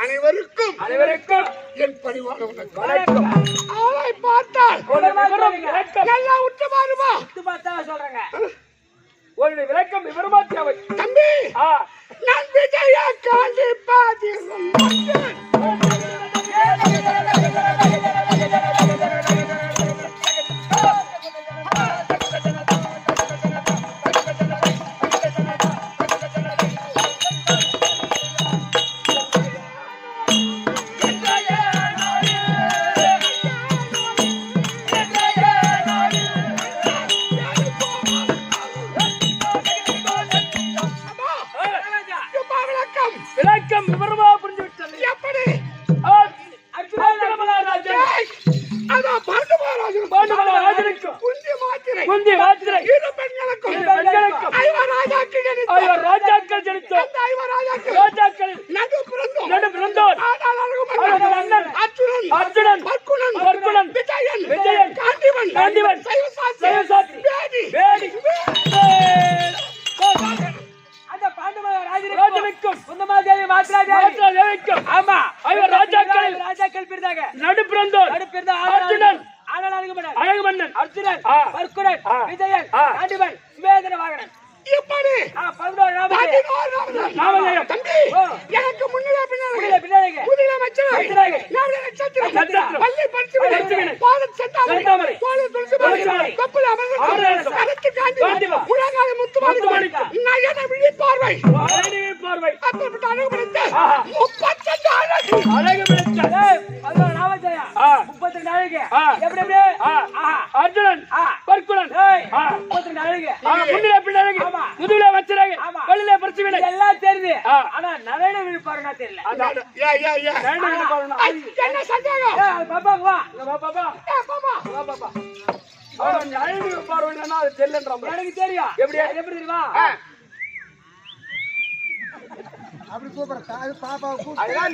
அனைவருக்கும் என் பணிவான வணக்கம். அவளை பார்த்தால் நல்லா உற்று பாருமா சொல்றேங்க. ஒரு விளக்கம் விவரமா தேவை. தம்பி நான் விஜய காண்டி பாதிரும்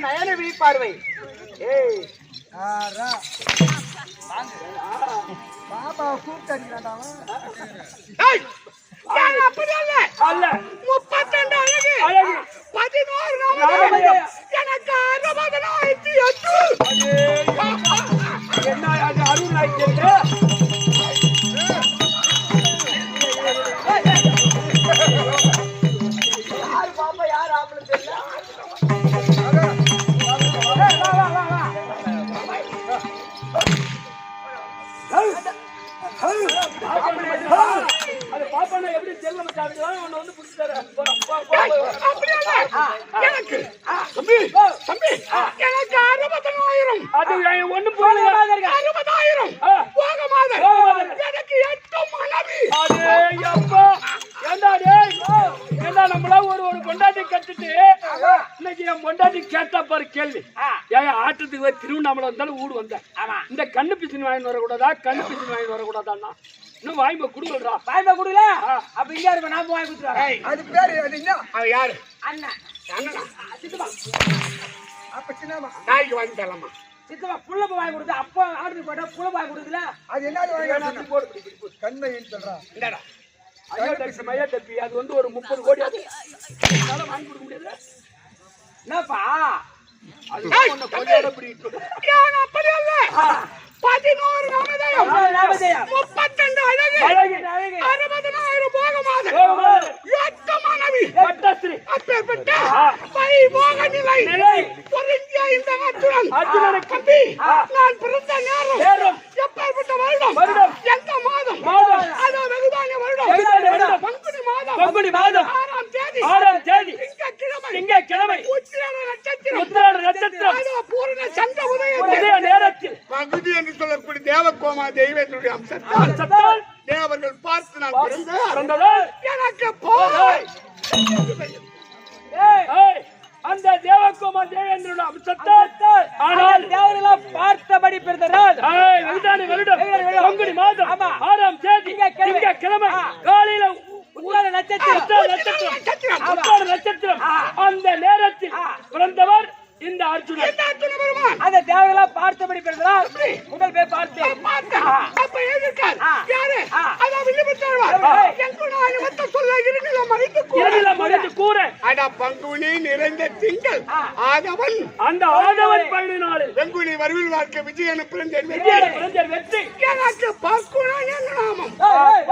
நயன விழிப்பார்வை. பாப்பாவை கூப்பிட்டு அப்படி அல்ல 32 அழகு 11 எனக்கு 68 என்ன அருள் வீட்டுக்கு திருவண்ணாமலை வந்தாலும் ஊடு வந்தேன். இந்த கண்ணு பிசின் வாங்கி வரக்கூடாதா, கண்ணு பிசின் வாங்கி வரக்கூடாதான்னா இன்னும் வாங்கி கொடுக்கலடா. வாங்கி கொடுக்கல. அப்ப இங்க இருப்ப நான் வாங்கி கொடுத்துறேன். அது பேரு அது என்ன? அது யாரு? அண்ணன். அண்ணனா? சித்தப்பா. அப்ப சின்னமா நாய்க்கு வாங்கி தரலாமா? சித்தப்பா புள்ள வாங்கி கொடுத்து அப்பா ஆர்டர் போட்டா புள்ள வாங்கி கொடுக்கல. அது என்ன வாங்கி போடு கண்மைன்னு சொல்றான். என்னடா மையா தப்பி அது வந்து ஒரு 30 கோடி அது வாங்கி கொடுக்க முடியாது. என்னப்பா அது கொஞ்சம் அப்படி அல்ல. 11 நாமதேயம் 32 அழகு 60,000 போகமாது 8 மனைவி அப்பேற்பட்ட வைபோக நிலை பொருந்திய இந்த அர்ஜுனனை கம்பி நான் பிறந்த நேரம் எப்பேற்பட்ட வருடம் எந்த மாதம் அதோ வெகுதான வருடம் பங்குனி மாதம் 6ஆம் தேதி திங்கட்கிழமை உத்திராட நட்சத்திரம் அதோ பூரண சந்திர உதய நேரத்தில் பகுதி என்று சொல்லக்கூடிய தேவகோமா தெய்வத்தினுடைய அம்சத்தால் தேவர்கள் பார்த்து நான் பிறந்ததால் எனக்கு போய் அந்த தேவகோமா தேவேந்திரனுடைய அம்சத்தால் ஆனால் தேவரெல்லாம் பார்த்தபடி பிறந்ததால் வருடம் பங்குனி மாதம் 6ஆம் தேதி திங்கட்கிழமை காலையில உத்திராட நட்சத்திரம் அந்த நேரத்தில் பிறந்தவர் இந்த அர்ஜுனன். அந்த தேவரெல்லாம் பார்த்தபடி பிறந்ததால் முதல் பேர் பார்த்தேன். அப்ப எதிர்க்கார் யாரு? அத வில்லிபுத்தர்வார் எங்குனாய் மத்த சொல்ல இருநில மறித்து கூற அட பங்குனி நிறைந்த திங்கள் ஆதவன் அந்த ஆதவன் பங்குனி நாளில் வெங்குனி வருவில் வாழ்க்கை விஜயன் பிறந்த வெற்றி எனக்கு பங்குனி என்ற நாமம்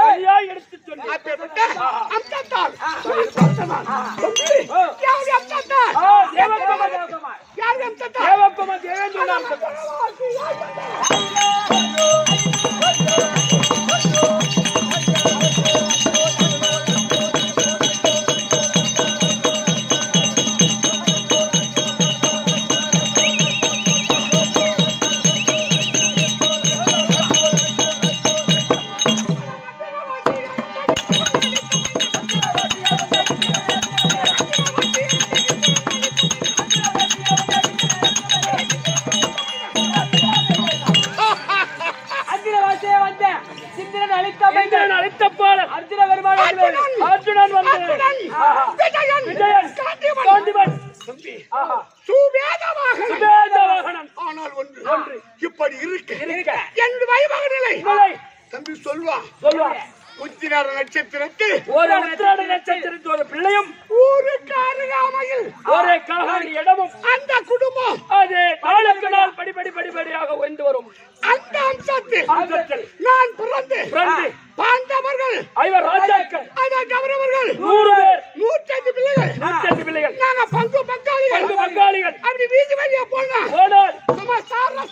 ஐயா எடுத்து சொல்லி அப்பேற்பட்ட அம்சத்தால் யாரு அம்சத்தால் தேவகோமா யாரு அம்சத்தால் தேவகோமா தேவேந்திரன் அம்சத்தால் இப்படி இருக்க என் வைபவ நிலை தம்பி சொல்வான் உத்திராட நட்சத்திரத்தில் ஒரு பிள்ளையும் ஊருக்கு அருகாமையில் ஒரே காரணி இடமும் அந்த குடும்பம் அது நாளுக்கு நாள் படிப்படியாக உயர்ந்து வரும். அந்த அம்சத்தில் நான் பிறந்து பாண்டவர்கள் 5 ராஜாக்கள் அத கௌரவர்கள் 100 பேர் 105 பிள்ளைகள் நாங்க பங்கு பங்காளிகள் அப்படி வீதி வழியா போனால் சும்மா சாரா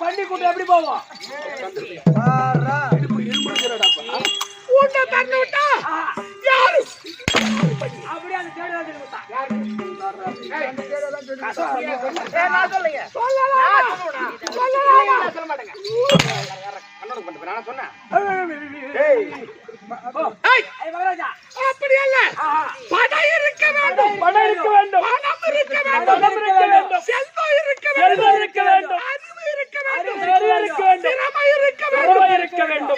பண்டி கூட்டம் எப்படி போவோம்? யாரு அப்படியே அந்த தேடி அப்படி அல்ல. படம் இருக்க வேண்டும், பணம் இருக்க வேண்டும், செல்வம் இருக்க வேண்டும்,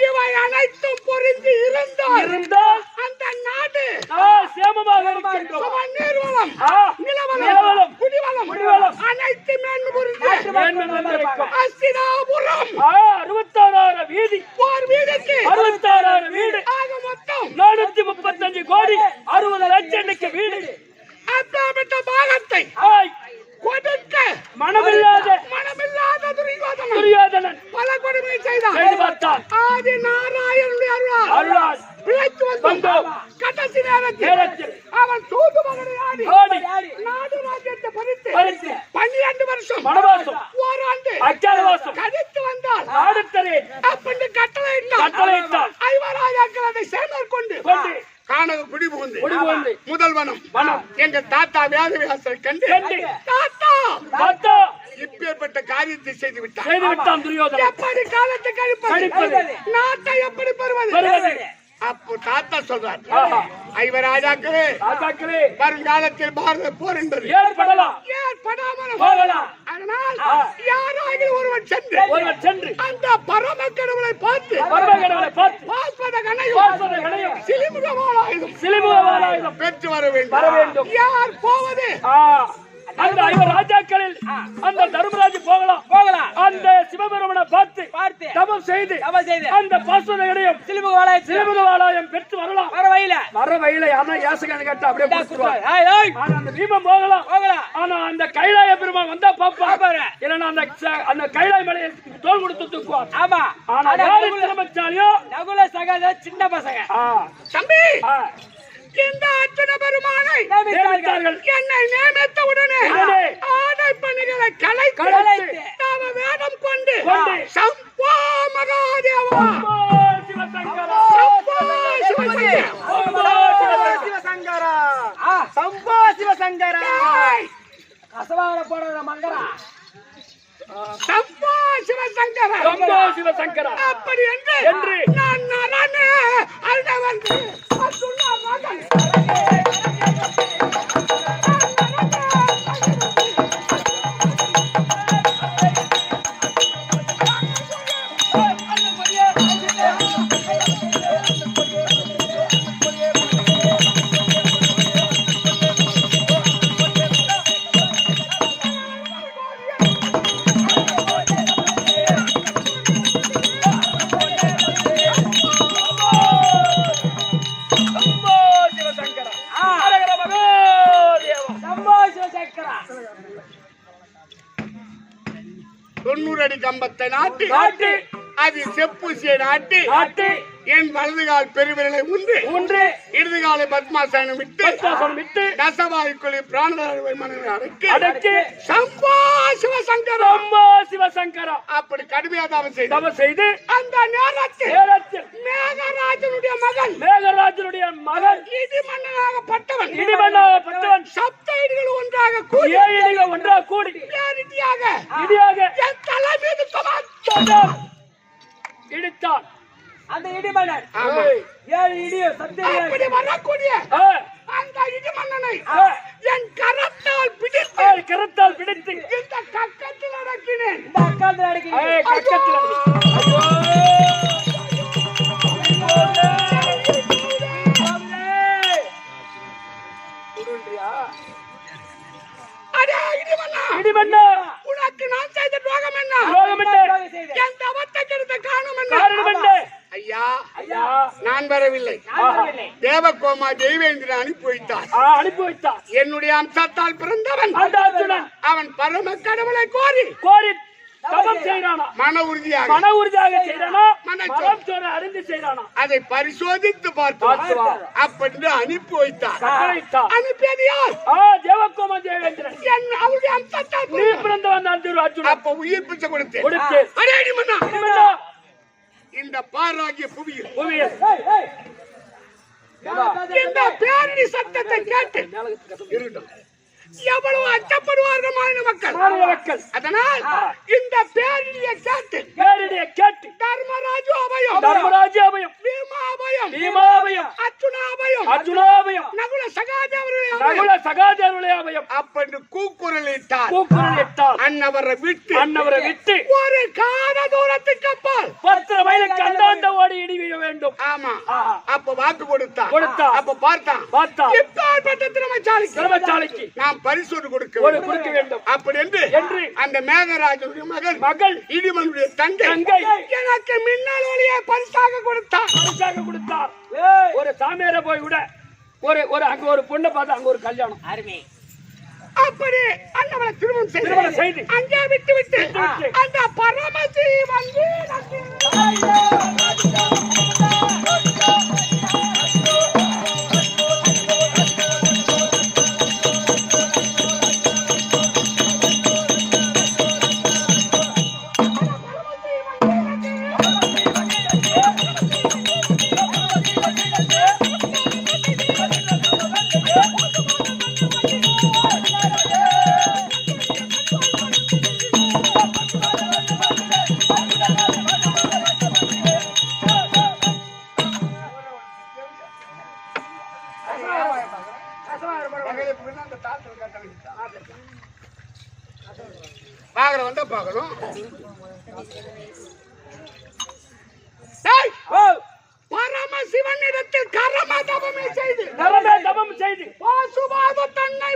இவை அனைத்தும் பொருந்தி இருந்தால் அந்த நாடு சேமமாக இருக்கின்றோம். நீர்வளம், நிலவளம், குடிவளம் அனைத்து மேன்மை பொருந்தி அஸ்தினாபுரம் 66,000 வீதி, ஒரு வீதிக்கு 66,000 வீடு, ஆக மொத்தம் 435 கோடி 60 லட்சம் வீடு. அப்பேற்பட்ட பாகத்தை கொடுக்க மனமில்லாத துரியோதனன் பல கொடுமை செய்தான். ஆதி நாராயணனுடைய அருளால் பிழைத்து வந்தோம். கடைசி நேரத்தில் அவன் தூது மகனை ஆடி நாடு ராஜ்யத்தை பறித்து 12 வருஷம் வனவாசம், ஓராண்டு அஜ்ஞாதவாசம் கழித்து வந்தால் அப்படின்னு கட்டளையிட்டான். 5 ராஜாக்கள் அதை சேர்ந்து கொண்டு முதல் வனம் எங்க தாத்தா வேதவியாசரை கண்டு தாத்தா தாத்தா இப்பேற்பட்ட காரியத்தை செய்து விட்டார். துரியோதனன் எப்படி காலத்தை கழிப்பது, நாட்டை எப்படி பெறுவது? அப்போ தாத்தா சொல்றார், ஐவர் ராஜாக்களே வருங்காலத்தில் பாரத போர் என்பது ஏற்படாமல் போகலாம். அதனால் யாராவது ஒருவன் சென்று அந்த பரம கடவுளை பார்த்து பார்ப்பதனையும் சிலிமுகவாளாயுதம் பெற்று வர வேண்டும். யார் போவது? அந்த ஐவர் ராஜாக்களில் அந்த தர்மராஜ் போகலாம். அந்த சிவபெருமனை பார்த்து தபம் செய்து அந்த பாசுரையும் சிலிமுகவாளாயம் பெற்று வரலாம். வர வழியில யாரா யாசகன் கேட்டா அப்படியே கொடுத்துருவார். ஆனா அந்த பீமம் போகலாம். ஆனா அந்த கைலாய பெருமான் வந்தா பாப்பா, இல்லன்னா அந்த கைலாய மலையை தோல் கொடுத்து தூக்குவார். ஆமா. ஆனா யாரு திறமச்சாலியோ நகுல சகத சின்ன பசங்க தம்பி இந்த அர்ஜுன பெருமானை என்னை நியமித்த உடனே ஆடை பணிகளை கலைத்து நாம வேடம் கொண்டு சம்போ மகாதேவா சம்போ சிவசங்கரா கசவார போடுற மங்கரா சம்போ சிவசங்கரா அப்படி என்று நான் நானே அழுதவன் கம்பத்தை நாட்டி அது செப்புசியை நாட்டி என் வலதுகால் பெருவிரலை உண்டு இடதுகாலை பத்மாசனம் விட்டு தசவாயுக்குள்ளே பிராணதாரி மனதை அடக்கி சம்போ சிவசங்கரா அப்படி கடுமையா தவம் செய்து அந்த நேரத்தில் மேகராஜனுடைய மகன் இடிமன்னனாகப்பட்டவன் சப்த இடிகள் ஒன்றாக கூடி இடியாக என் தலை மீது இடித்தான். அந்த இடிமன்னன் 7 இடியும் அப்படி வரக்கூடிய அந்த இடிமன்னனை என் கரத்தால் பிடித்து இந்த கக்கத்தில் அடக்கினேன். இடிமன்னா உனக்கு நான் செய்த துரோகம் என்ன? என் தவத்தை கெடுத்த காரணம் என்ன? ஐயா நான் வரவில்லை. தேவகோமா தெய்வேந்திரன் அனுப்பி வைத்தார். என்னுடைய அம்சத்தால் பிறந்தவன் அவன் பரம கடவுளை கோரி தபம் செய்றானா, மன உறுதியாக செய்றானா, மனம் சோர அறிந்து செய்றானா, அதை பரிசோதித்து பார்த்தார். அப்படி அனுப்பி வைத்தார். அனுப்பியது யார்? தேவகோமா தேவேந்திரன். அவருடைய அம்சத்தால் நீ பிறந்தவன் அர்ஜுனன். அப்ப உயிர் பிச்சை கொடுத்தேன். அடேடி மன்னா இந்த பாராகிய புவியில் இந்த பேரணி சத்தத்தை கேட்டு எவ்வளவு அச்சப்படுவார்கள் மாநில மக்கள். அதனால் இந்த பேரணியை கேட்டு தர்மராஜு அபயம் பீமாபயம் அர்ஜுனாபயம் நகுல சகாதேவருடைய அபயம் அப்படி கூக்குரலிட்டார். அன்னவரை விட்டு ஒரு கால தூரத்துக்கு அப்பால் 10 மைலுக்கு அந்தாண்ட ஓடி இடிவிட வேண்டும். ஆமா. அப்ப வாக்கு கொடுத்தான். அப்ப பார்த்தான் இப்பேற்பட்ட திறமைசாலிக்கு நாம் பரிசோடு கொடுக்க வேண்டும். அப்படி என்று அந்த மேகராஜனுடைய மகள் இடிமனுடைய தங்கை எனக்கு மின்னல் ஒளியை பரிசாக கொடுத்தார். ஒரு சாமியார போய் விட ஒரு அங்க ஒரு பொண்ணை பார்த்து அங்க ஒரு கல்யாணம் அருமை. அப்படி அண்ணவளை திருமணம் செய்து அங்கே விட்டு அந்த பரமசி வந்து பாக்குற வந்தா பாக்கணும். பரமசிவனிடத்தில் தவம் செய்து பாசுபாத தன்னை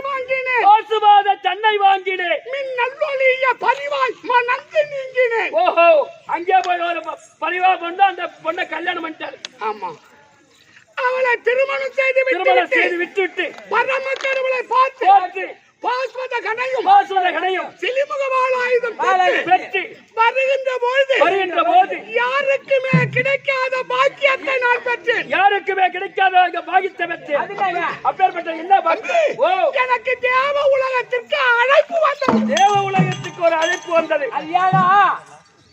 வாங்கினேன். மின் நல்லொழிய பரிவாய் மனந்து நீங்கினேன். ஓஹோ, அங்கே போய் ஒரு பரிவா பொண்ணு அந்த பொண்ணை கல்யாணம் பண்ணிட்டாரு. ஆமா, அவளை திருமணம் செய்து விட்டு பரம கடவுளை பார்த்து பாஸ்வத கணையும் சிலிமுகவாள் ஆயுதம் பெற்று வருகின்ற போது யாருக்குமே கிடைக்காத பாக்கியத்தை நான் பெற்றேன். யாருக்குமே கிடைக்காத பாக்கியத்தை பெற்றேன். அப்பேற்பட்ட என்ன எனக்கு தேவ உலகத்திற்கு அழைப்பு வந்தது. தேவ உலகத்துக்கு ஒரு அழைப்பு வந்தது.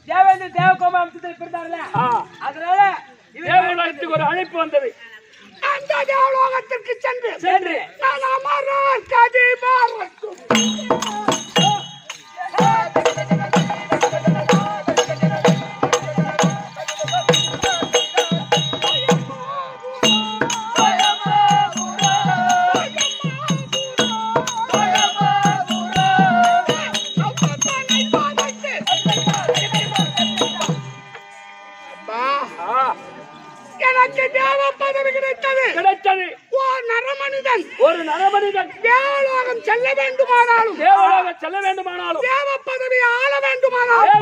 தேவேந்திர தேவகோம அம்சத்தில் பிறந்தார்ல, அதனால தேவ உலகத்துக்கு ஒரு அழைப்பு வந்தது. அந்த தேவலோகத்திற்கு சென்று நான் அமரர் கதிமாறக்கும் எனக்கு தேவ பதவி கிடைத்தது. ஒரு நரமனிதன் தேவலோகம் செல்ல வேண்டுமானாலும் தேவ பதவி ஆள வேண்டுமானாலும்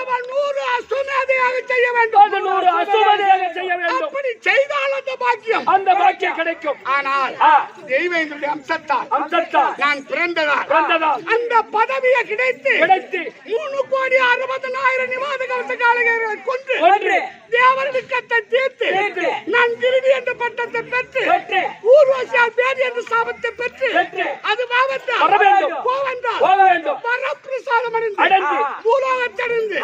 அவன் 100 அசுமதியாக செய்ய வேண்டும். அப்படி செய்தால் அந்த பாக்கியம் கிடைக்கும். ஆனால் தெய்வங்களுடைய அம்சத்தால் நான் பிறந்ததால் அந்த பதவியை கிடைத்து 3,60,000 நிவாத கவச காலங்களை கொன்று தேவர்களுக்கத்தை தீர்த்து நான் கிருதி என்ற பட்டத்தை பெற்று ஊர்வசியால் பேர் என்ற சாபத்தை பெற்று அது வரப்பிரசாதம் அடைந்து பூலோகத்தடைந்து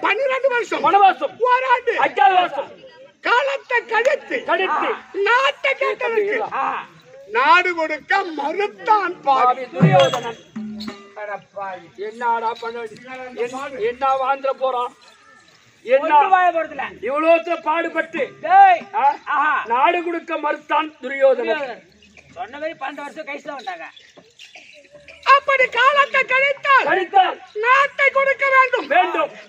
12 வருஷம் போராண்டு காலத்தை கழித்து நாட்டை கேட்டதற்கு நாடு கொடுக்க மறுத்தான் பாவி துரியோதனன். என்னடா பண்ண என்ன வாழ்ந்துட போறான்? இவ்வளவு பாடுபட்டு நாடு கொடுக்க மறுத்தான் துரியோதனன். சொன்ன மாதிரி 12 வருஷம் கைஸ்ல வந்தாங்க. அப்படி காலத்தை கழித்தால் நாட்டை கொடுக்க வேண்டும்.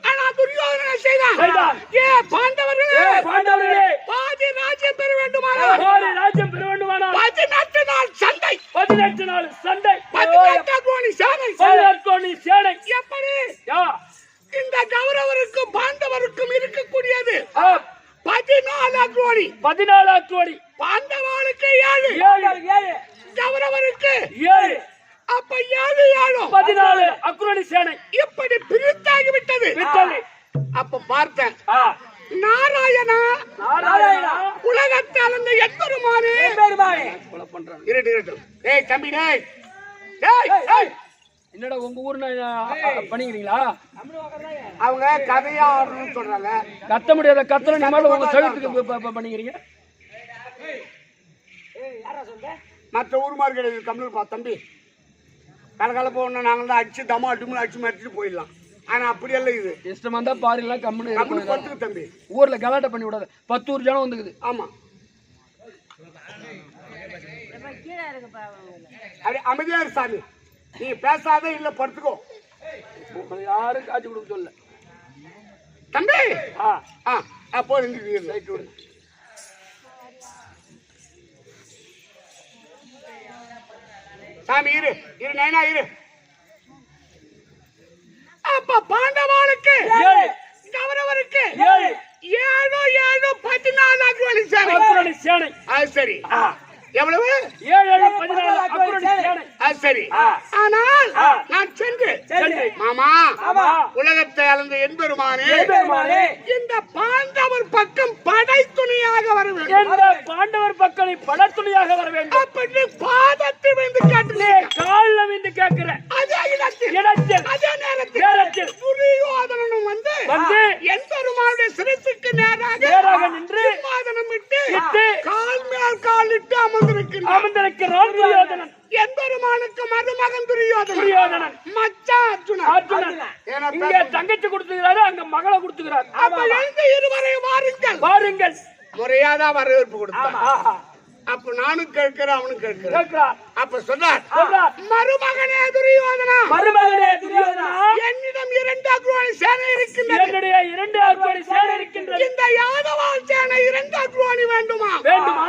ஆனா துரியோதனை செய்தான். பாண்டவர்களே பாதி ராஜ்யம் பெற வேண்டுமானால் 18 நாள் சண்டை 18 கோடி சேனை. எப்படி இந்த கௌரவருக்கும் பாண்டவருக்கும் இருக்கக்கூடியது 14 கோடி. பாண்டவர்களுக்கு 7 கௌரவருக்கு 7. அப்ப 7 14 அக்ரோனி சேனை இப்படி பிரித்தாகிவிட்டது. அப்ப பார்த்தேன் நாராயணா உலகத்தை அளந்த எம்பெருமானே. ஏய் தம்பி, என்னடா உங்க ஊர்ல பண்ணிக்கிறீங்களா? அவங்க கதையா ஆடணும்னு சொல்றாங்க. கத்த முடியாத கத்தல நீங்க உங்க சவுத்துக்கு பண்ணிக்கிறீங்க. மற்ற ஊர்மார்கள் தமிழ் பா தம்பி, கலகால போகணும் நாங்கள் தான் அடிச்சு தமா அடிச்சு மறைச்சிட்டு போயிடலாம். ஆனா அப்படி எல்லாம் இது இஷ்டமா இருந்தா பாருங்களா கம்முன்னு படுத்துக்கு தம்பி. ஊர்ல கலாட்டை பண்ணி விடாத. 10 ஊர் ஜனம் வந்துக்குது. ஆமா, அப்படி அமைதியாரு சாமி, நீ பேசாத இல்ல படுத்துக்கோ. யாரும் காட்சி கொடுக்க சொல்ல தம்பி. அப்போ லைட் விடு. சாமி இரு நைனா இரு. அப்ப பாண்டவாளுக்கு கௌரவருக்கு 7 14 அக்ரோனி சேனை. அது சரி. எவ்வளவு? 7 14 அக்ரோனி சேனை. அது சரி. ஆனால் நான் சென்று மாமா உலகத்தை அளந்த எம்பெருமானே இந்த பாண்டவர் பக்கம் படை துணியாக வர வேண்டும். அப்படி பாதத்தை வந்து கேட்டேன், காலில் வந்து கேட்கிறேன். அதே நேரத்தில் துரியோதனனும் வந்து எம்பெருமானுடைய சிரசுக்கு நேராக நின்று விட்டு கால் மேல் காலிட்டு அமர்ந்திருக்கிறான் துரியோதனன். எம்பெருமானுக்கு மருமகன் துரியோதனன் மச்சான் அர்ஜுனன். இங்க தங்கச்சி கொடுத்துக்கிறாரு, அங்க மகளை கொடுத்துக்கிறாரு. இருவரை வாருங்கள் வாருங்கள் முறையாதான் வரவேற்பு கொடுத்தார். அப்ப நானும் கேட்கிறேன் அவனும் கேட்கிறேன் கேட்கிறார். அப்ப சொன்னார் சொல்றார். மருமகனே துரியோதனா மருமகனே துரியோதனா, என்னிடம் 2 அக்ரோணி சேனை இருக்கின்றது. என்னுடைய 2 அக்ரோணி சேனை இருக்கின்றது. இந்த யாதவால் சேனை 2 அக்ரோணி வேண்டுமா? வேண்டுமா?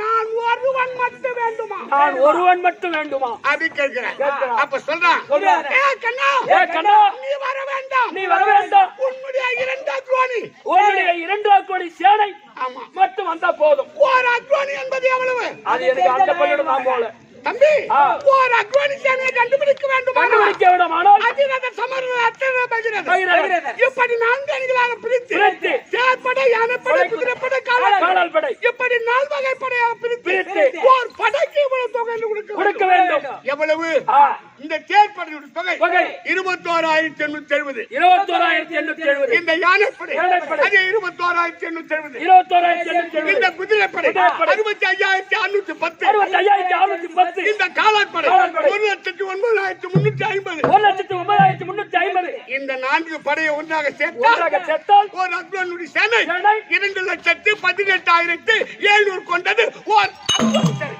நான் ஒருவன் மட்டும் வேண்டுமா? நான் ஒருவன் மட்டும் வேண்டுமா? அப்படி கேட்கிறேன். கேட்கிறான். அப்ப சொல்றான் சொல்றாரு. ஏ கண்ணா, ஏ கண்ணா, நீ வர வேண்டாம். நீ வர வேண்டாம். உன்னுடைய 2 அக்ரோணி, உன்னுடைய 2 அக்ரோணி சேனை ஆமா, மட்டும் வந்தா போதும். ஒரு அக்ரோணி என்பது எவ்வளவு? அது எனக்கு அந்த பள்ளியோட நான் போல. தம்பி, ஒரு அக்ரோணி சேனையை கண்டுபிடிக்க வேண்டுமா? கண்டுபிடிக்க வேண்டுமானால் அதிரத சமர அத்தனை பகிரத பகிரத. இப்படி 4 அணிகளாக பிரித்து பிரித்து. தேர்ப்படை, யானைப்படை, குதிரைப்படை, காலால் படை இப்படி 4 வகை படையாக பிரித்து பிரித்து. ஒரு படைக்கு இவ்வளவு தொகை கொடுக்க வேண்டும். எவ்வளவு? ஆ. இந்த தேர்ப்படையுடைய தொகை தொகை 21,870. 21,870. இந்த யானைப்படை யானைப்படை. அது 21,870. 21,870. இந்த குதிரைப்படை குதிரைப்படை. 65,610. 65,610. இந்த காலாட்படை காலாட்படை. 1,09,350. 1,09,350. இந்த 4 படையை ஒன்றாக ஒன்றாக சேர்த்தால் சேர்த்தால் ஒரு அக்ரோனுடைய சேனை சேனை 2,18,700 கொண்டது ஓர் அக்ரோன் சேனை.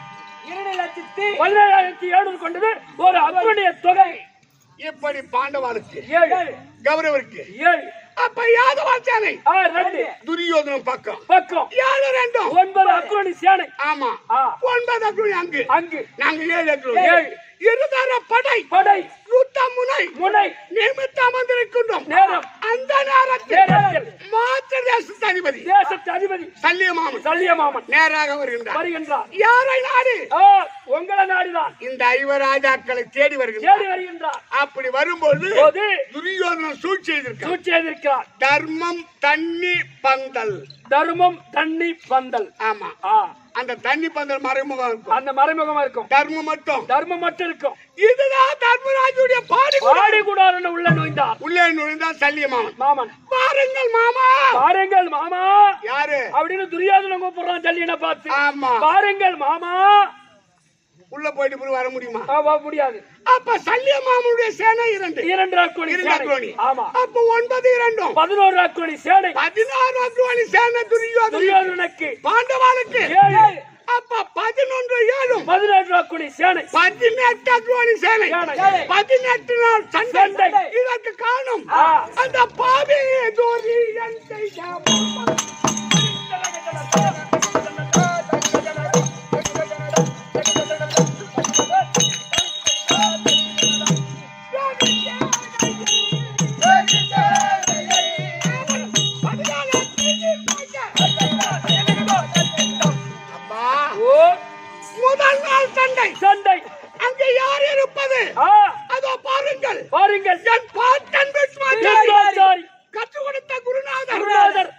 17,700 கொண்டது ஒரு அக்ரோனிய தொகை. இப்படி பாண்டவாளுக்கு 7 கௌரவருக்கு 7 அப்ப யாதவால் சேனை 2 துரியோதனம் பக்கம் பக்கம் 7 2 9 அக்ரோனி சேனை. ஆமா, ஆ. 9 அக்ரோனி அங்கு அங்கு நாங்க 7 அக்ரோனி. 7 இருதர படை படை யுத்த முனை முனை நியமித்து அமர்ந்திருக்கின்றோம். நேரம் அந்த நேரத்தில் நேரத்தில் மாற்று தேசத்து அதிபதி தேசத்து அதிபதி சல்லியமாமன் சல்லியமாமன் நேராக வருகின்றார். வருகின்றார். யாரை நாடு? உங்கள நாடுதான். இந்த 5 ராஜாக்களை தேடி வருகின்றார். தேடி வருகின்றார். அப்படி வரும்போது போது துரியோதனன் சூழ்ச்சி செய்திருக்கார். சூழ்ச்சி செய்திருக்கிறார். தர்மம் தண்ணி பந்தல். தர்மம் தண்ணி பந்தல். ஆமா, ஆ. அந்த தண்ணி பந்தல் மறைமுகம் இருக்கும். அந்த மறைமுகமா இருக்கும். தர்மம் மட்டும் தர்மம் மட்டும் இருக்கும். இதுதான் தர்மராஜுடைய பாடி. பாடி கூடாரன்னு உள்ள நுழைந்தார். உள்ளே நுழைந்தால் சல்லியமாமன். மாமன் பாருங்கள் மாமா. பாருங்கள் மாமா யாரு அப்படின்னு துரியோதனன் கூப்பிடுறான் சல்லியனை பார்த்து. ஆமா, பாருங்கள் மாமா. உள்ள போயிட்டு போய் வர முடியுமா? முடியாது. அப்ப சல்லியமாமனுடைய சேனை 2 2 அக்ரோனி சேனை. ஆமா. அப்ப 9 2 11 அக்ரோனி சேனை. 16 அக்ரோனி சேனை துரியோதனனுக்கு. பாண்டவாளுக்கு 7. அப்ப 11 7 17 அக்ரோனி சேனை. 18 அக்ரோனி சேனை. 18 நாள் சண்டை. இதற்கு காரணம் அந்த பாவி துரியன்தை முதல் நாள் சண்டை. சண்டை அங்கே யார் இருப்பது? அதோ பாருங்கள். பாருங்கள். என் பாட்டன் பீஷ்மாச்சாரி கற்றுக் கொடுத்த குருநாதர் குருநாதர்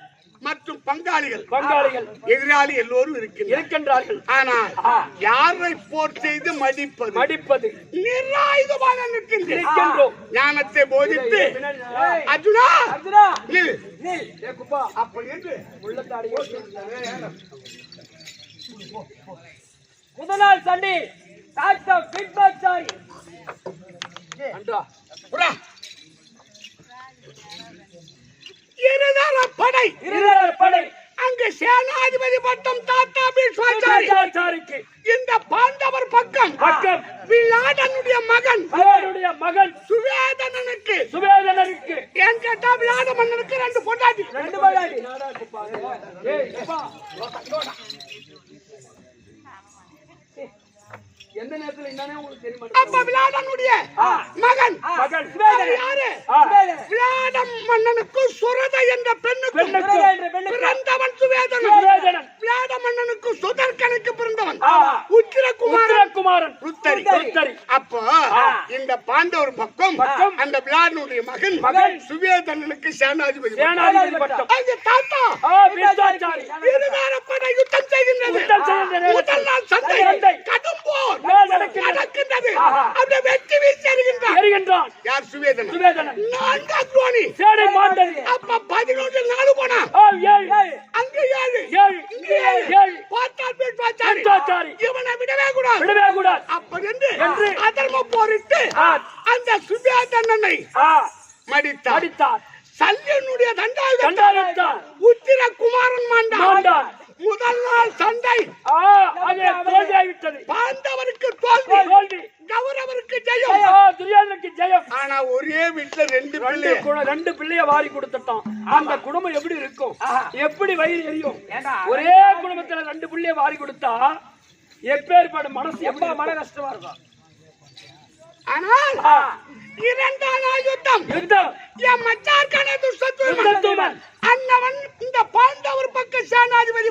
மற்றும் பங்காளிகள் பங்காளிகள் எதிராளி எல்லோரும் இருக்கின்றார்கள். ஆனால் யாரை போர் செய்து மடிப்பது நிராயுதமாக இருக்கின்றோம். ஞானத்தை போதித்து அர்ஜுனா நில் அப்படி என்று முதல் நாள் சண்டை டாக்டர் பீஷ்மாச்சாரி புறா படை படை அங்கு சேனாதிபதி பட்டம் தாத்தா பீஷ்மாச்சாரிக்கு இந்த பாண்டவர் பக்கம் விளாடனுடைய மகன் சுவேதனனுக்கு ஏன் கேட்டா விளாட மன்னனுக்கு 2 பொண்டாட்டி. எந்த நேரத்துல என்னன்னே உங்களுக்கு தெரியுமா? அப்ப விளாடனுடைய மகன் யாரு? விளாடம் மன்னனுக்கு சுரத என்ற பெண்ணுக்கு பிறந்தவன் சுவேதனன். விளாட மன்னனுக்கு சுதர்கனுக்கு பிறந்தவன் உத்திரகுமாரன். அப்போ இந்த பாண்டவர் பக்கம் அந்த விளாடனுடைய மகன் சுவேதனனுக்கு சேனாதிபதி பட்டம். அங்க தாத்தா இருவேறப்படை யுத்தம் செய்கின்றது. முதல் நாள் சண்டை கடும் போர் நடக்கின்றது. அந்த வெற்றி வீசி எறிகின்றான். யார்? சுவேதனன். 4 அக்ரோனி சேனை மாண்டது. அப்ப 11 4 போனா அங்க 7 இங்க 7 பார்த்தால் பீஷ்மாச்சாரி இவனை விடவே கூடாது. அப்ப என்று அதர்ம போரிட்டு அந்த சுவேதனனை மடித்தார். சல்லியனுடைய தண்டாயுதத்தால் உத்திரகுமாரன் மாண்டான். முதல் நாள் சண்டை அது தோல்வியாகிவிட்டது. பாண்டவருக்கு தோல்வி, தோல்வி. கௌரவருக்கு ஜெயம், துரியோதனுக்கு ஜெயம். ஆனா ஒரே வீட்டுல ரெண்டு பிள்ளைய வாரி கொடுத்துட்டான். அந்த குடும்பம் எப்படி இருக்கும்? எப்படி வயிறு எரியும்? ஒரே குடும்பத்துல 2 பிள்ளைய வாரி கொடுத்தா எப்பேற்பட்ட மனசு எப்ப மன கஷ்டமா இருக்கும். ஆனால் இரண்டாம் நாள் யுத்தம் என் மச்சார்கான துஷ்டத்துவன் அண்ணவன் இந்த பாண்டவர் பக்க சேனாதிபதி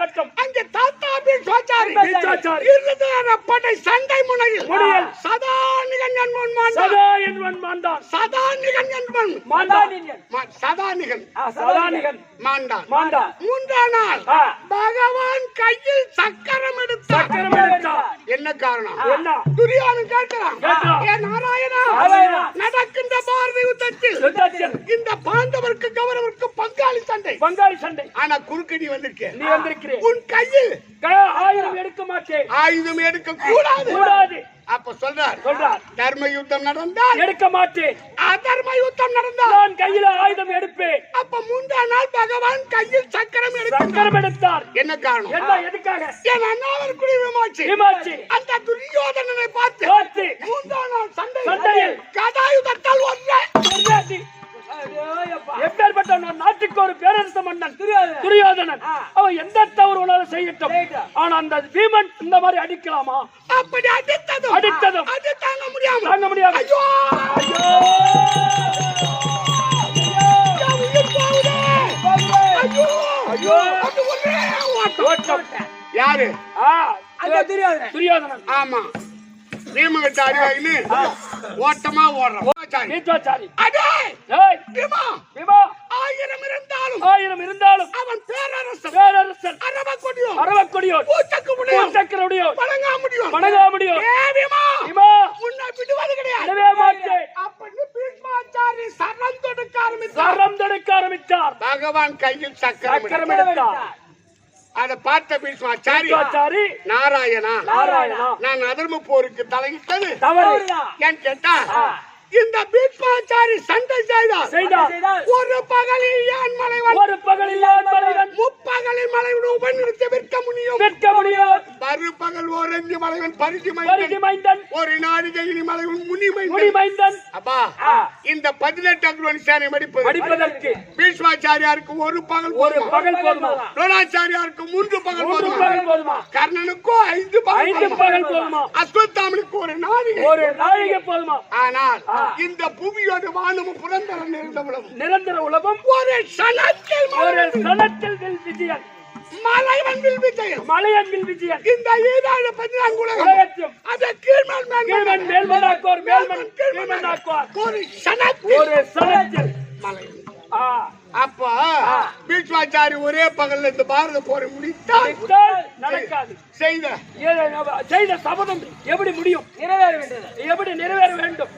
பட்டம் அங்கே தாத்தா பீஷ்மாச்சாரி படை சண்டை முனையில் சதாநிகன் என்பவன் மாண்டான். மூன்றாம் நாள் பகவான் கையில் சக்கரம் எடுத்தார். என்ன காரணம்? துரியோதனன் கேட்கிறான், ஏ நாராயணா, நடக்கின்ற பாரத யுத்தத்தில் இந்த பாண்டவருக்கு கௌரவருக்கு பங்காளி சண்டை. ஆனா குறுக்கடி வந்திருக்க உன் கையில் ஆயுதம் எடுக்க மாட்டேன், ஆயுதம் எடுக்க கூடாது. அப்ப சொல்றார் தர்ம யுத்தம் நடந்தால் எடுக்க மாட்டேன், அதர்ம யுத்தம் நடந்தால் நான் கையில ஆயுதம் எடுப்பேன். அப்ப மூன்றாம் நாள் பகவான் கையில் சக்கரம் எடுத்தார். என்ன காரணம்? எதுக்காக? என் அண்ணாவிற்குரிய விமாச்சி அந்த துரியோதனனை பார்த்து மூன்றாம் நாள் சண்டையில் கதாயுதத்தால் எப்பேற்பட்ட நாட்டுக்கு ஒரு பேரரசு மன்னன் துரியோதனன். அவன் எந்த தவறு ஒன்றாலும் செய்யட்டும், ஆனா அந்த பீமன் இந்த மாதிரி அடிக்கலாமா? அப்படி அடித்ததும் அது தாங்க முடியாம ஐயோ யாரு? துரியோதனன். ஆமா, பீமகிட்ட அறிவாயின்னு ஓட்டமா ஓடுறான். ஆயிரம் இருந்தாலும் அவன் பேரரசன். அரவக்கொடியோன் வணங்க முடியும். உன்னை விடுவது கிடையாது. அப்படின்னு பீஷ்மாச்சாரி சரம் தொடுக்க ஆரம்பித்தார். பகவான் கையில் சக்கரம் எடுத்தார். அதை பார்த்த பீஷ்மாச்சாரி, நாராயணா, நான் அதர்ம போருக்கு தலையிட்டது ஏன் கேட்டா, இந்த பீஷ்மாச்சாரி சண்டை செய்தார். ஒரு பகலில் யான் மலைவன், முப்பகலில் மலைவன் உபநிறுத்தி விற்க முடியும். மறுபகல் ஓரஞ்சு மலைவன் பரிசு மைந்தன், ஒரு நாடிகையினி மலைவன் முனிமைந்தன். அப்பா, இந்த 18 அங்குலன் சேனை மடிப்பதற்கு பீஷ்மாச்சாரியாருக்கு ஒரு பகல் போதுமா? துரோணாச்சாரியாருக்கு 3 பகல் போதுமா? கர்ணனுக்கோ 5 பகல் போதுமா? அஸ்வத்தாமனுக்கு ஒரு நாழிகை போதுமா? ஆனால் இந்த புவியோட வானமும் புரந்தர நிரந்தர உலகம் ஒரு சனத்தில் விஜயன், மலைவன் விஜயன். இந்த 7 14 உலகம் அதை கீழ்மன் ஒரு சனத்தில் மலைவன். அப்ப பீஷ்மாச்சாரி ஒரே பகல்ல இந்த பாரத போரை முடித்தால் நடக்காது. செய்த சபதம் எப்படி முடியும்? எப்படி நிறைவேற வேண்டும்?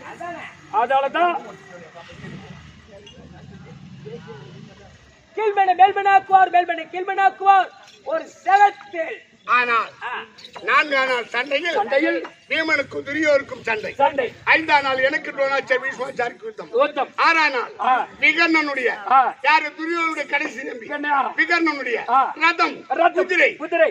அதனாலதான் கீழ்மனாக்குவார் ஒரு செகத்தில். ஆனால் 4ஆம் நாள் சண்டையில் பீமனுக்கு துரியோருக்கும் சண்டை. 5ஆம் நாள் எனக்கு துரோணாச்சாரி பீஷ்மாச்சாரிக்கு யுத்தம். 6ஆம் நாள் விகர்ணனுடைய யாரு துரியோனுடைய கடைசி நம்பி விகர்ணனுடைய ரதம் குதிரை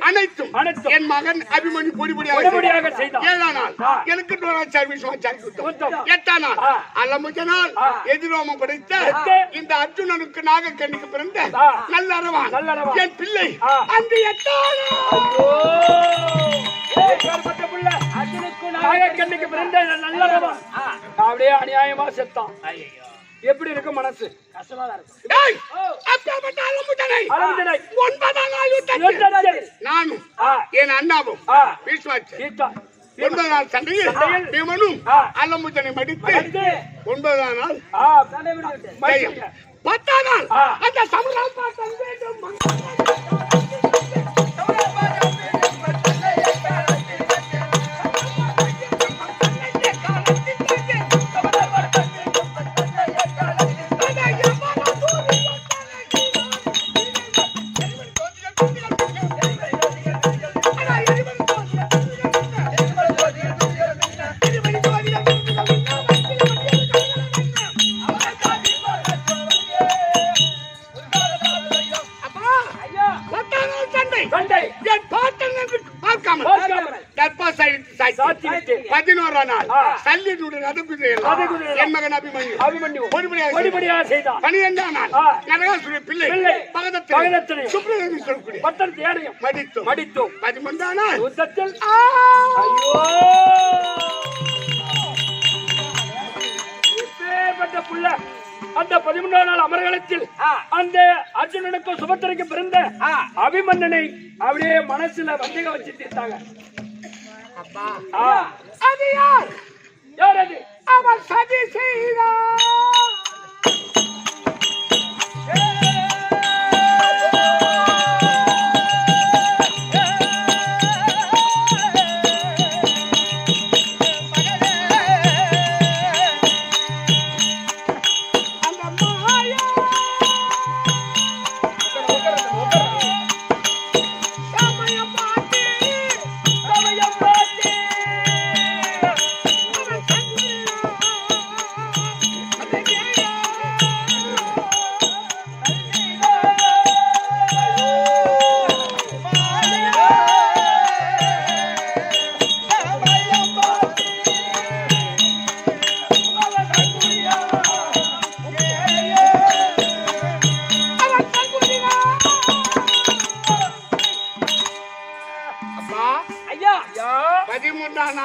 அனைத்தும் என் மகன் அபிமன்யு பொடிபடியாக செய்தார். 7ஆம் நாள் எனக்கு துரோணாச்சாரி பீஷ்மாச்சாரிக்கு யுத்தம். 8ஆம் நாள் அலமுக நாள் எதிரோமம் படைத்த இந்த அர்ஜுனனுக்கு நாகக்கண்ணிக்கு பிறந்த நல்ல என் பிள்ளை அந்த 8ஆம் நாள் அப்படியே அநியாயமா செத்தான். எப்படி இருக்கு மனசு? கஷ்டமா இருக்கும். நானும் என் அண்ணாவும் பீஷ்மாச்சாரி 9ஆம் நாள் சண்டையில் பீமனும் அல்லமுஜனை மடித்து 9ஆம் நாள் 10ஆம் நாள் அந்த சமுதாயம் 11ஆம் நாள் சல்லியனுடைய ரத குதிரை என் மகன் அபிமன்யு பொடிபடியாக செய்தான். 12ஆம் நாள் நரகாசுர பிள்ளை பகதத்தனை சுப்ரதேவி சொல்லக்கூடிய பட்டணத்தையும் மடித்தோம். 13ஆம் நாள் யுத்தத்தில் புள்ள அந்த 13ஆம் நாள் அமரகலத்தில் அந்த அர்ஜுனனுக்கும் சுபத்திரைக்கும் பிறந்த அபிமன்னனை அப்படியே மனசுல வந்தக வச்சு தீர்த்தாங்க. அது யார்? யார் அது? அவன் சதி செய்தான்.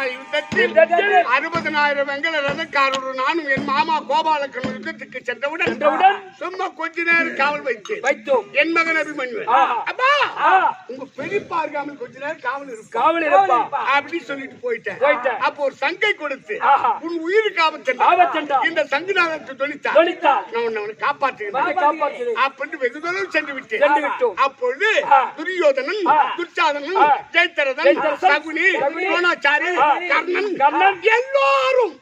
யுத்தத்தில் 60,000 வெங்கல ரதக்காரரு நானும் என் மாமா கோபாலக்கன் யுத்தத்துக்கு சென்றவுடன் சும்மா கொஞ்ச நேரம் காவல் வைத்தோம். என் மகன் அபிமன்யு அப்பா உங்க பெரியப்பா இருக்காமல் கொஞ்ச நேரம் காவல் இருப்பா அப்படி சொல்லிட்டு போயிட்டேன். அப்போ ஒரு சங்கை கொடுத்து உன் உயிருக்கு ஆபத்தென்றா இந்த சங்குநாதத்தை தொழித்தா நான் உன்னை காப்பாற்றுகிறேன் அப்படின்னு வெகு தூரம் சென்று விட்டேன். அப்பொழுது துரியோதனன் துர்ச்சாதனன் ஜெயத்ரதன் சகுனி துரோணாச்சாரி கர்ணன் எல்லாரும்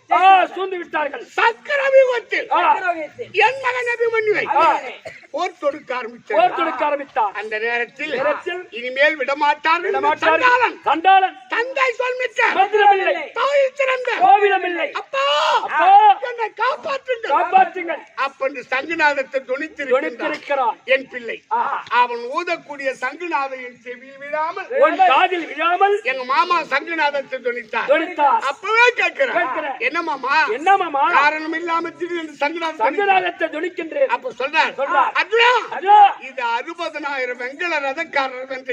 சூழ்ந்து விட்டார்கள். சக்கரவியூகத்தில் என் மகன் அபிமன்யுவை போர் தொடுக்க ஆரம்பித்தார். அந்த நேரத்தில் இனிமேல் விடமாட்டார் சண்டாளன் தந்தை சொல்மிட்டார் தாய் சிறந்த கோவிலமில்லை அப்பா என்னை காப்பாற்றுங்கள் அப்படின்னு சங்குநாதத்தை தொனித்திருக்கிறான் என் பிள்ளை. அவன் ஊதக்கூடிய சங்குநாதையின் செவியில் விழாமல் எங்க மாமா சங்குநாதத்தை தொனித்தார். அப்பவே கேட்கிறேன் என்ன மாமா காரணம் இல்லாம திடீர்னு சங்குநாதத்தை தொனிக்கின்றேன். அப்ப சொல்றார் இது 60,000 வெங்கல ரதக்காரர் என்று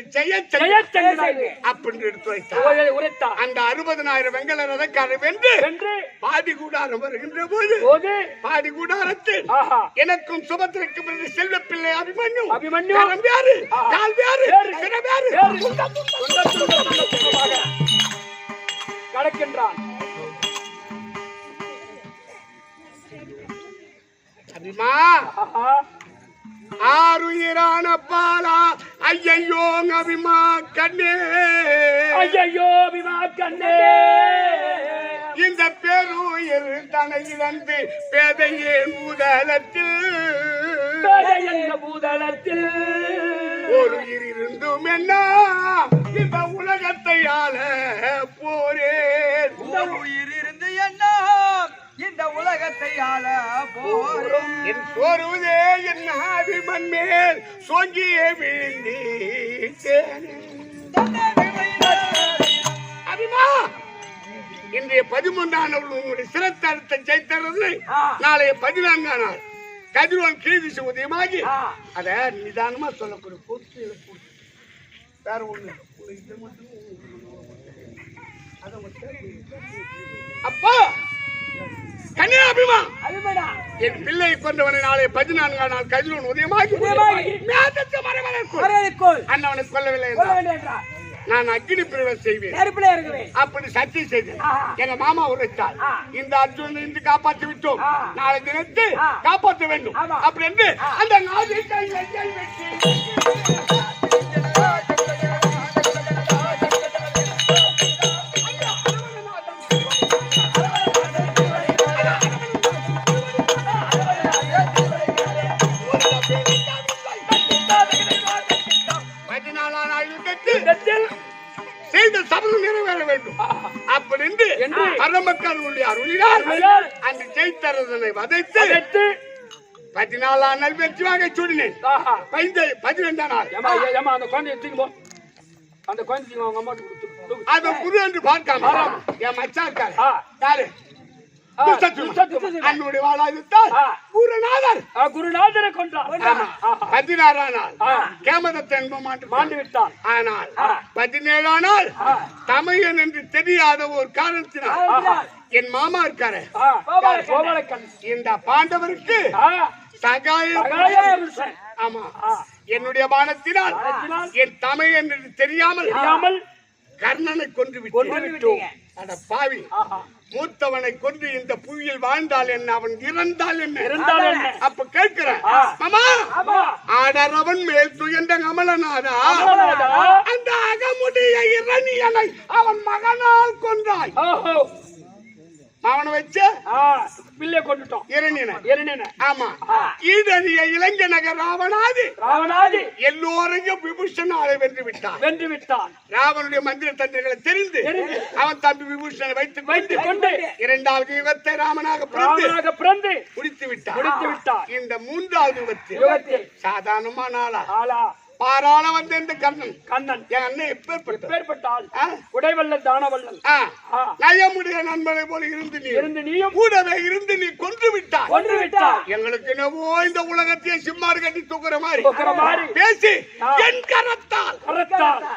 அப்படின்னு எடுத்து வைத்தார். அந்த 60,000 வெங்கல ரதக்காரர் வென்று பாதி கூடாரம் வருகின்ற போது பாதி கூடாரத்தில் எனக்கும் சுபத்திரைக்கும் பிறந்த செல்வ பிள்ளை அபிமன்யு யாரு கால் யாரு கடக்கின்றான். அபிமா ஆறுயிரான பாலா ஐயோ அபிமா கண்ணே இந்த பெருயிர் தனை இழந்து பேதையே பூதலத்தில் ஒரு உயிர் இருந்தும் என்ன இந்த உலகத்தை ஆள போரே உயிர் இருந்து என்ன இந்த உலகத்தை ஆள போறோம். என் சோறுதே என் அபிமன் மேல் சோங்கியே விழுந்தேன். அபிமா இன்றைய 13ஆம் நாள் உங்களுடைய சிரத்தாரத்தை ஜெயித்தது. நாளைய 14ஆம் நாள் கதிரவன் கீழ்திசை உதயமாகி அத நிதானமா சொல்லக்கூடிய பூர்த்தி வேற ஒண்ணு அப்பா கன்னியாபிமா என் பிள்ளை கொண்டவனை நாளை 14ஆம் நாள் கதிரவன் உதயமாகி அண்ணவனை கொல்லவில்லை என்றார். நான் அக்னி பிரவேசம் செய்வேன் அப்படி சத்தியம் செய்தேன். எங்க மாமா உரைத்தார் இந்த அர்ஜுனனை இன்று காப்பாற்றி விட்டோம், நாளை தினத்து காப்பாற்ற வேண்டும் அப்படி என்று அந்த நாளை செய்த சபதம் நிறைவேற வேண்டும் அப்படி என்று பரமக்காரனுடைய அருளினார் அந்த ஜெயித்தரதனை வதைத்து 14ஆம் நாள் வெற்றி வாங்க சூடினேன். 12ஆம் நாள் அந்த குழந்தைய தூக்கி போ, அந்த குழந்தைக்கு அவங்க அம்மாட்டு கொடுத்து அத குரு என்று பார்க்காம என் மச்சாக்கார யாரு அன்னுடைய வாழாயுத்தான் குருநாதரை கொண்டார். 16ஆம் நாள் கேமதத்தை மாண்டு விட்டான். ஆனால் 17ஆம் நாள் தமையன் என்று தெரியாத ஒரு காரணத்தினால் என் மாமா இருக்காரு இந்த பாண்டவருக்கு சகாயம். ஆமா, என்னுடைய பானத்தினால் என் தமையன் என்று தெரியாமல் கர்ணனை கொன்று விட்டோம். அட பாவி, மூத்தவனை கொண்டு இந்த புவியில் வாழ்ந்தால் என்ன, அவன் இறந்தால் என்ன? அப்ப கேட்கிறேன் மாமா, ஆடரவன் மேல் துயர்ந்த அமலநாதா, அந்த அகமுடைய இரணியனை அவன் மகனால் கொன்றாய். அவனை வச்சு பிள்ளை கொண்டுட்டோம். இரணியனை. ஆமா, ஈடறிய இளைஞ நகர் ராவணாதி எல்லோரையும் விபூஷணாலை வென்று விட்டான். ராவனுடைய மந்திர தந்திரங்களை தெரிந்து அவன் தம்பி விபூஷணனை வைத்துக் கொண்டு 2வது யுகத்தை ராமனாக பிறந்து முடித்து விட்டான். இந்த 3வது யுகத்தில் சாதாரணமான ஆளா பாராள வந்த இந்த கண்ணன் என் அண்ணன் எப்பேற்பட்டால் உடைவல்லல் தானவல்லல் நயமுடைய நண்பனை போல இருந்து நீயும் கூடவே இருந்து நீ கொன்று விட்டாய். எங்களுக்கு என்னவோ இந்த உலகத்தையே சிம்மாறு கட்டி தூக்குற மாதிரி பேசி என் கரத்தால்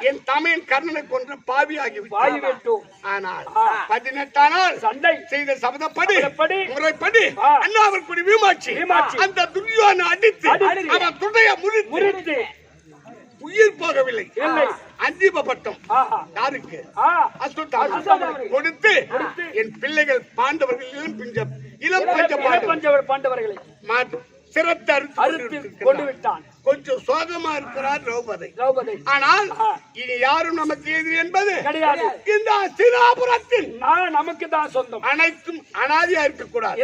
என் தமையன் கர்ணனை கொன்ற பாவியாகிவிட்டோம். ஆனால் 18ஆம் நாள் சண்டை செய்த சபதப்படி முறைப்படி அண்ணாவிற்குடி வீமாட்சி அந்த துரியோதனை அடித்து அவன் துடைய முறித்து உயிர் போகவில்லை. அஞ்சிபப்பட்டம் யாருக்கு? கொடுத்து என் பிள்ளைகள் பாண்டவர்கள் இளம் பாண்டவர்களை சிரத்தை அறுத்து கொண்டு விட்டான். கொஞ்சம் சோகமா இருக்கிறார் திரௌபதி. ஆனால் இனி யாரும் நமக்கு எதிரி என்பது கிடையாது. இந்த சிராபுரத்தில் நமக்கு தான் சொந்தம். அனைத்தும் அனாதியா இருக்கக்கூடாது.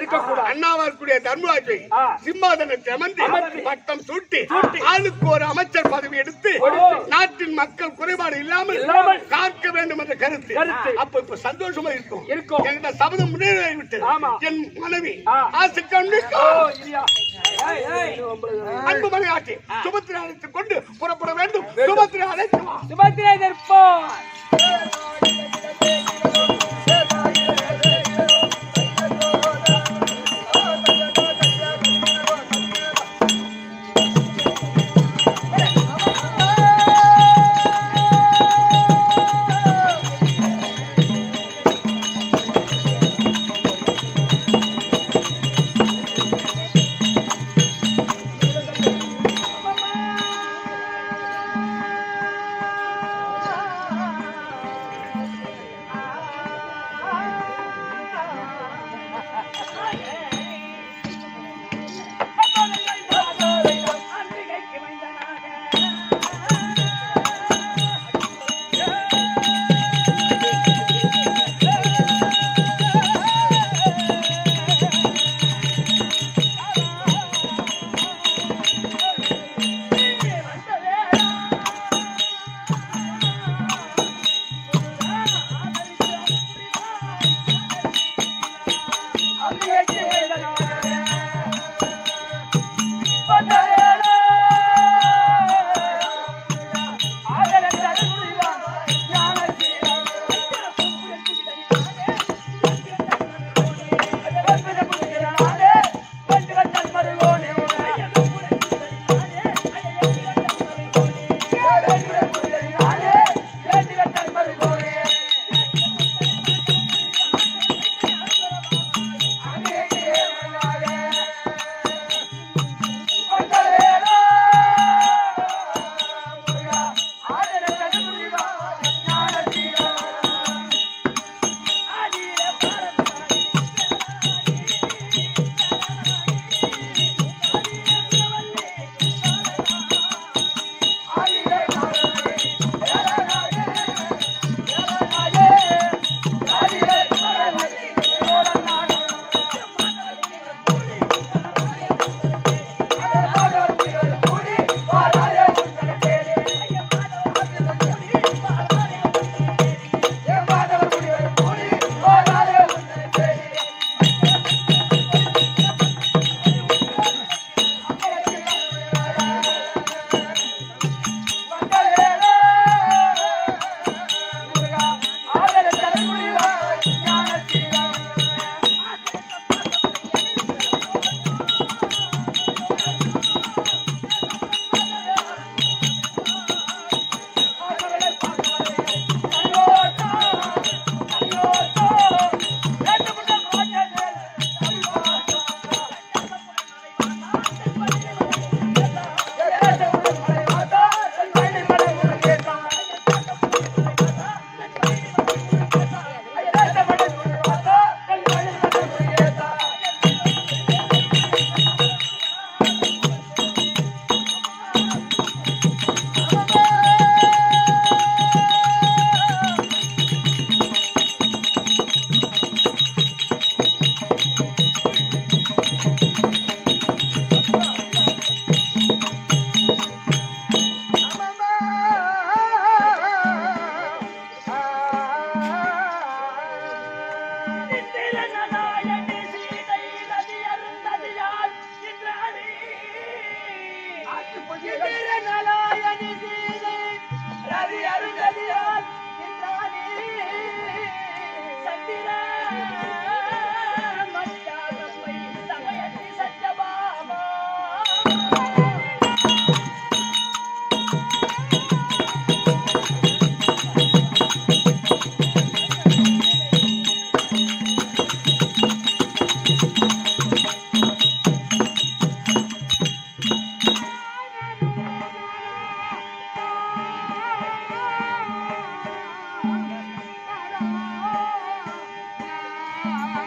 அண்ணாவா இருக்கக்கூடிய தர்மராஜை சிம்மாதனத்தை அமர்ந்து பட்டம் சூட்டி ஆளுக்கு ஒரு அமைச்சர் பதவி எடுத்து நாட்டின் மக்கள் குறைபாடு இல்லாமல் காக்க வேண்டும் என்ற கருத்து. அப்ப இப்ப சந்தோஷமா இருக்கும். என்கிட்ட சபதம் நிறைவேறிவிட்டது. என் மனைவி ஆசைக்கு அன்பு மனையாட்டி சுபத்திரை அழைத்துக் கொண்டு புறப்பட வேண்டும். சுபத்திரை நிற்போம். வருகின்றேன்